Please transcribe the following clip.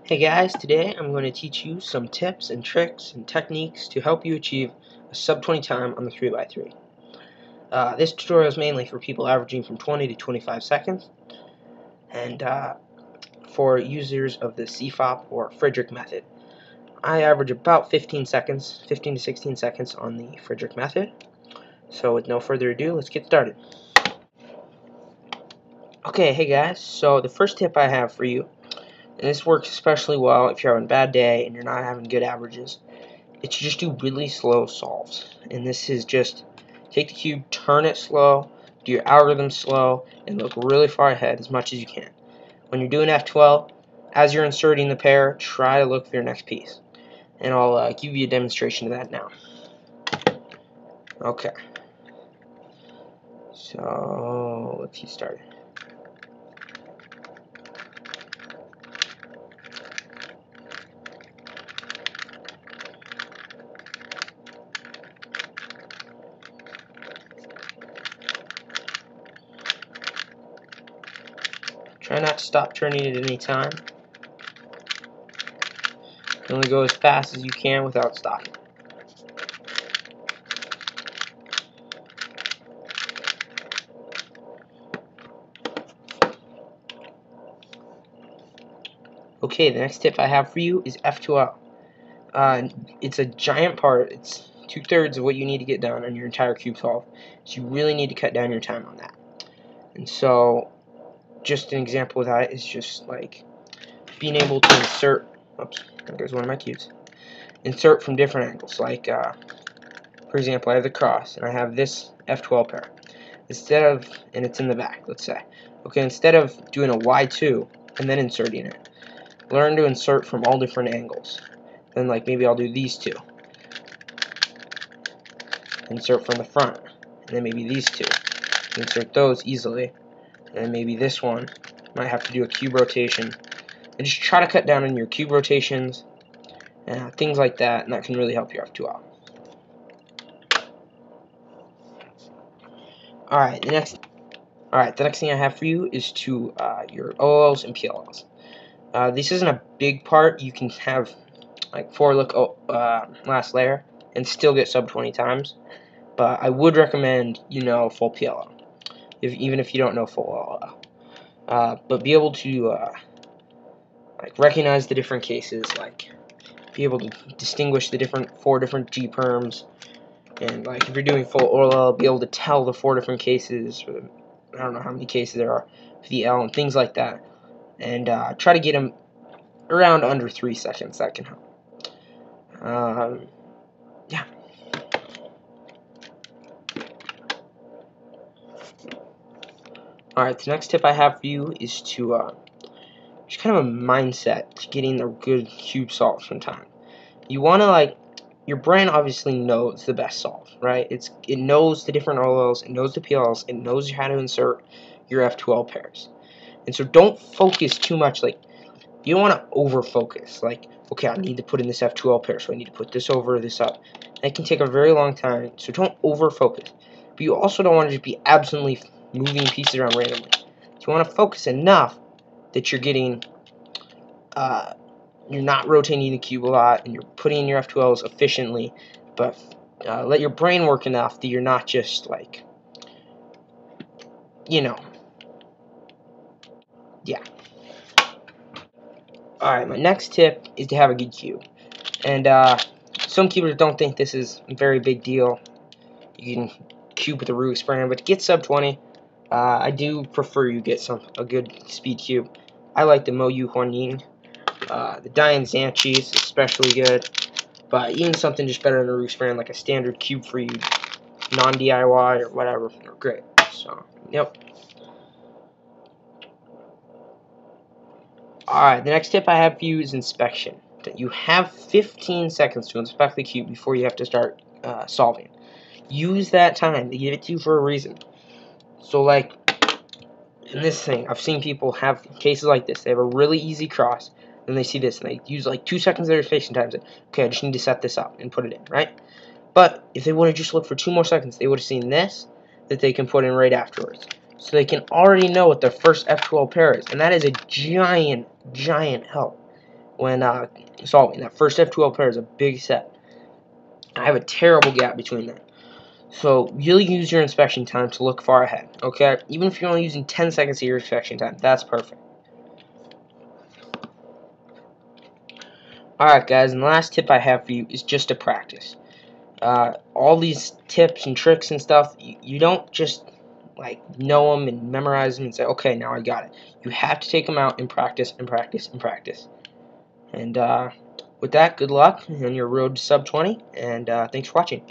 Hey guys, today I'm going to teach you some tips and tricks and techniques to help you achieve a sub 20 time on the 3x3. This tutorial is mainly for people averaging from 20 to 25 seconds and for users of the CFOP or Fridrich method. I average about 15 to 16 seconds on the Fridrich method. So with no further ado, let's get started. Okay, hey guys, so the first tip I have for you, and this works especially well if you're having a bad day and you're not having good averages, it's just do really slow solves. And this is just take the cube, turn it slow, do your algorithm slow, and look really far ahead as much as you can. When you're doing F12, as you're inserting the pair, try to look for your next piece. And I'll give you a demonstration of that now. Okay. So let's get started. Try not to stop turning at any time. You only go as fast as you can without stopping. Okay, the next tip I have for you is F2L. It's a giant part. It's 2/3 of what you need to get done on your entire cube solve. So you really need to cut down your time on that. And so, just an example of that is just like being able to insert. Oops, there goes one of my cubes. Insert from different angles. Like, for example, I have the cross and I have this F12 pair. And it's in the back. Let's say, okay, instead of doing a Y2 and then inserting it, learn to insert from all different angles. Then, like, maybe I'll do these two. Insert from the front. And then maybe these two. Insert those easily. And then maybe this one. Might have to do a cube rotation. And just try to cut down on your cube rotations. And things like that. And that can really help you F2L. Alright, the next thing I have for you is to your OLs and PLLs. This isn't a big part. You can have like 4 look last layer and still get sub 20 times, but I would recommend full PLL, even if you don't know full OLL. But be able to like recognize the different cases, like be able to distinguish the 4 different G perms, and like if you're doing full OLL, be able to tell the 4 different cases, or I don't know how many cases there are for the L and things like that, and try to get them around under 3 seconds. That can help. Yeah. Alright, the next tip I have for you is to just kind of a mindset to getting a good cube solve from time. You want to your brain obviously knows the best solve, right? It knows the different OLLs, it knows the PLLs, it knows how to insert your F2L pairs. And so don't focus too much. Like, you don't want to over focus. Like, okay, I need to put in this F2L pair, so I need to put this over this up. That can take a very long time, so don't over focus. But you also don't want to just be absently moving pieces around randomly. You want to focus enough that you're getting, you're not rotating the cube a lot, and you're putting in your F2Ls efficiently, but let your brain work enough that you're not just like, yeah. Alright, my next tip is to have a good cube. And some cubers don't think this is a very big deal. You can cube with a root experiment, but to get sub 20, I do prefer you get a good speed cube. I like the Moyu Huanying. The Dian Zanchi is especially good, but even something just better than a root experiment, like a standard cube for you, non-DIY or whatever, are great. So, yep. Alright, the next tip I have for you is inspection. You have 15 seconds to inspect the cube before you have to start solving. Use that time. They give it to you for a reason. So, like, in this thing, I've seen people have cases like this. They have a really easy cross, and they see this, and they use like 2 seconds of their spacing time. And okay, I just need to set this up and put it in, right? But if they would have just looked for 2 more seconds, they would have seen this that they can put in right afterwards. So they can already know what their first F12 pair is, and that is a giant help. when solving. That first F2L pair is a big set. I have a terrible gap between them. So really use your inspection time to look far ahead, okay? Even if you're only using 10 seconds of your inspection time, that's perfect. Alright guys, and the last tip I have for you is just to practice. All these tips and tricks and stuff, you don't just like know them and memorize them and say, okay, now I got it. You have to take them out and practice and practice and practice. And with that, good luck on your road to sub 20, and thanks for watching.